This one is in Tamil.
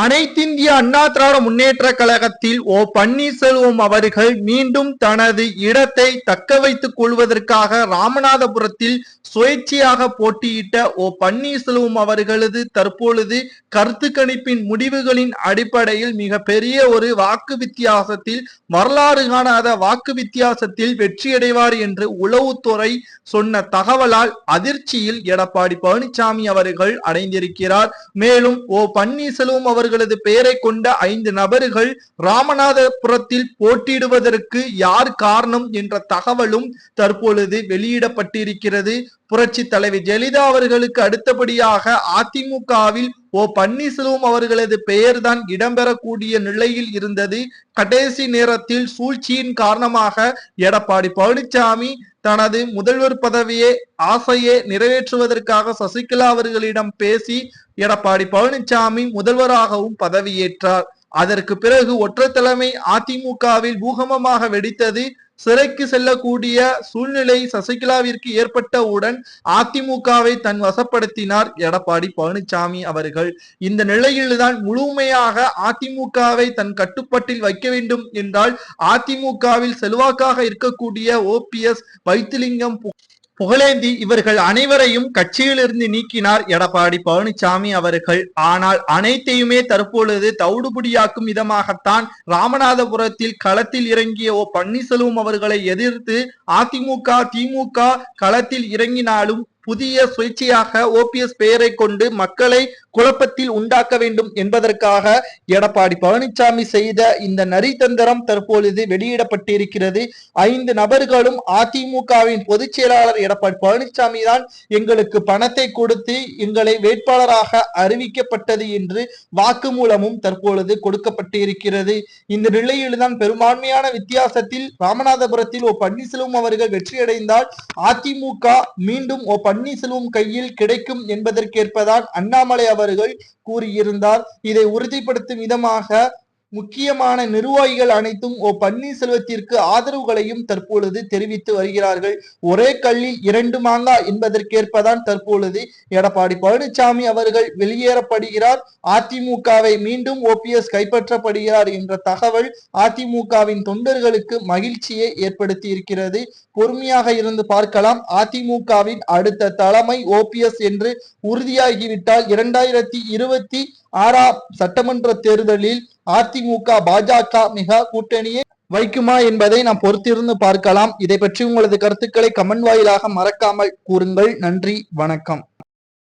அனைத்திந்திய அண்ணா திராவிட முன்னேற்ற கழகத்தில் பன்னீர்செல்வம் அவர்கள் மீண்டும் தனது இடத்தை தக்க வைத்துக் கொள்வதற்காக ராமநாதபுரத்தில் சுயேட்சையாக போட்டியிட்ட பன்னீர்செல்வம் அவர்களது தற்பொழுது கருத்து கணிப்பின் முடிவுகளின் அடிப்படையில் மிக பெரிய ஒரு வாக்கு வித்தியாசத்தில், வரலாறு காணாத வாக்கு வித்தியாசத்தில் வெற்றியடைவார் என்று உளவுத்துறை சொன்ன தகவலால் அதிர்ச்சியில் எடப்பாடி பழனிசாமி அவர்கள் அடைந்திருக்கிறார். மேலும் பன்னீர்செல்வம் அவர்களது பெயரை கொண்ட 5 நபர்கள் ராமநாதபுரத்தில் போட்டியிடுவதற்கு யார் காரணம் என்ற தகவலும் தற்பொழுது வெளியிடப்பட்டிருக்கிறது. புரட்சி தலைவி ஜெயலலிதா அவர்களுக்கு அடுத்தபடியாக அதிமுகவில் பன்னீர்செல்வம் அவர்களது பெயர்தான் இடம்பெறக்கூடிய நிலையில் இருந்தது. கடைசி நேரத்தில் சூழ்ச்சியின் காரணமாக எடப்பாடி பழனிசாமி தனது முதல்வர் பதவியை ஆசையை நிறைவேற்றுவதற்காக சசிகலா அவர்களிடம் பேசி எடப்பாடி பழனிசாமி முதல்வராகவும் பதவியேற்றார். அதற்கு பிறகு ஒற்றை தலைமை அதிமுகவில் பூகம்பமாக வெடித்தது. சிறைக்கு செல்லக்கூடிய சூழ்நிலை சசிகலாவிற்கு ஏற்பட்டவுடன் அதிமுகவை தன் வசப்படுத்தினார் எடப்பாடி பழனிசாமி அவர்கள். இந்த நிலையில்தான் முழுமையாக அதிமுகவை தன் கட்டுப்பாட்டில் வைக்க வேண்டும் என்றால் அதிமுகவில் செல்வாக்காக இருக்கக்கூடிய OPS, வைத்திலிங்கம், புகழேந்தி இவர்கள் அனைவரையும் கட்சியிலிருந்து நீக்கினார் எடப்பாடி பழனிசாமி அவர்கள். ஆனால் அனைத்தையுமே தற்பொழுது தவிடுபடியாக்கும் விதமாகத்தான் ராமநாதபுரத்தில் களத்தில் இறங்கிய பன்னீர்செல்வம் அவர்களை எதிர்த்து அதிமுக, திமுக களத்தில் இறங்கினாலும் புதிய சுயேட்சையாக OPS பெயரை கொண்டு மக்களை குழப்பத்தில் உண்டாக்க வேண்டும் என்பதற்காக எடப்பாடி பழனிசாமி செய்த இந்த நரித்தந்திரம் தற்பொழுது வெளியிடப்பட்டிருக்கிறது. 5 நபர்களும் அதிமுகவின் பொதுச் செயலாளர் எடப்பாடி பழனிசாமி தான் எங்களுக்கு பணத்தை கொடுத்து எங்களை வேட்பாளராக அறிவிக்கப்பட்டது என்று வாக்குமூலமும் தற்பொழுது கொடுக்கப்பட்டிருக்கிறது. இந்த நிலையில்தான் பெரும்பான்மையான வித்தியாசத்தில் ராமநாதபுரத்தில் பன்னீர்செல்வம் அவர்கள் வெற்றியடைந்தால் அதிமுக மீண்டும் பன்னீர்செல்வம் கையில் கிடைக்கும் என்பதற்கேற்பதான் அண்ணாமலை அவர்கள் கூறியிருந்தார். இதை உறுதிப்படுத்தும் விதமாக முக்கியமான நிர்வாகிகள் அனைத்தும் பன்னீர்செல்வத்திற்கு ஆதரவுகளையும் தற்பொழுது தெரிவித்து வருகிறார்கள். ஒரே கல்லில் 2 மாங்காய் என்பதற்கேற்பதான் தற்பொழுது எடப்பாடி பழனிசாமி அவர்கள் வெளியேறப்படுகிறார், அதிமுகவை மீண்டும் OPS கைப்பற்றப்படுகிறார் என்ற தகவல் அதிமுகவின் தொண்டர்களுக்கு மகிழ்ச்சியை ஏற்படுத்தி இருக்கிறது. பொறுமையாக இருந்து பார்க்கலாம். அதிமுகவின் அடுத்த தலைமை OPS என்று உறுதியாகிவிட்டால் 2026 சட்டமன்ற தேர்தலில் அதிமுக பாஜக மிக கூட்டணியை வைக்குமா என்பதை நாம் பொறுத்திருந்து பார்க்கலாம். இதை பற்றி உங்களது கருத்துக்களை கமெண்ட் வாயிலாக மறக்காமல் கூறுங்கள். நன்றி, வணக்கம்.